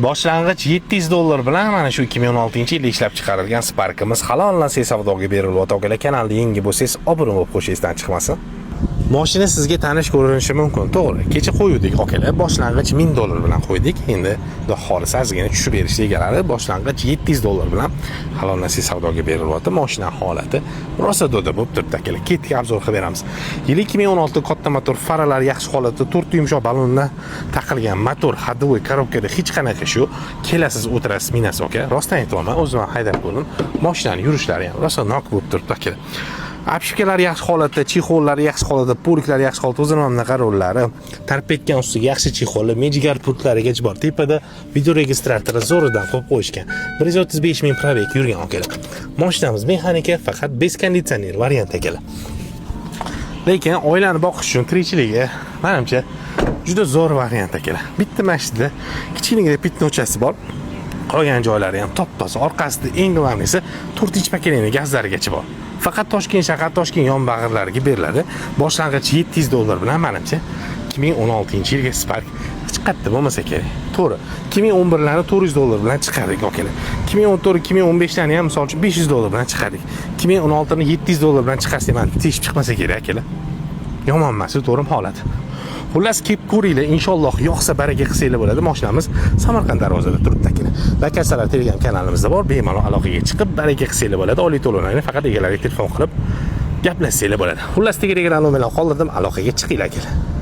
Boshlang'ich 700 dollar bilan mana shu 2016-yilda ishlab chiqarilgan Spark'imiz halol narsa savdoga berilyapti. Akalar, kanalni yangi bo'lsangiz, obuna bo'lib qo'yishingizdan chiqmasin. Mashina sizga tanish ko'rinishi mumkin, to'g'ri. Kecha qo'ydik, akalar, boshlang'ich 1000 dollar bilan qo'ydik. Endi xudo xolisa ozgina tushib berishdi egalari. Boshlang'ich 700 dollar bilan halol narsa savdoga berilyapti. Mashina holati rosa doda bo'lib turibdi, akalar. Ketga obzor qilib beramiz. Yil 2016 katta motor, faralar yaxshi holatda, 4 yumshoq balondan taqilgan motor, ходовой korobkada hech qanaqa shu kelasiz o'tirasiz minasiz, aka. Rostdan aytaman, o'zim haydab ko'rdim. Mashinaning yurishlari ham rosa nok bo'lib turibdi, akalar. Apshikalar yaxshi holatda, chexollari yaxshi holatda, poliklar yaxshi holatda, o'zini ham naqa rollari, tarpetgan ustiga yaxshi chexollar, mejigar pultlarigacha bor. Tepada video registratori zo'ridan qo'yib qo'yishgan. 135 ming probeg yurgan, akalar. Mashinamiz mexanika, faqat bez konditsioner variant, akalar. Lekin oilani boqish uchun tirikchiligi, menimcha, juda zo'r variant, akalar. Bitta mashinada kichkinagina pitnochasi bor. Qolgan joylari ham top-toza. Orqasida eng muhimlisi 4-chi paketning gazlarigacha bor. Faqat Toshkent shahar, Toshkent yon bag'irlariga beriladi. Boshlang'ich 700 dollar bilan menimcha 2016-yilga Spark chiqadi bo'lmasa kerak. To'g'ri. 2011larni 400 dollar bilan chiqardik, akalar. 2014-2015larni ham misol uchun 500 dollar bilan chiqardik. 2016ni 700 dollar bilan chiqarsak, men teshib chiqmasa kerak, akalar. Yomon emas, to'g'ri holat. Xullas, kelib ko'ringlar, inshaalloh yoqsa baraka qilsanglar bo'ladi. Mashinamiz Samarqand darvozada turibdi, akalar. Bakasalar Telegram kanalimizda bor, bemalol aloqaga chiqib baraka qilsanglar bo'ladi. Oliy to'lovlarni faqat egalariga telefon qilib gaplashsanglar bo'ladi. Xullas, Telegram nomerlarini qoldirdim, aloqaga chiqinglar, akalar.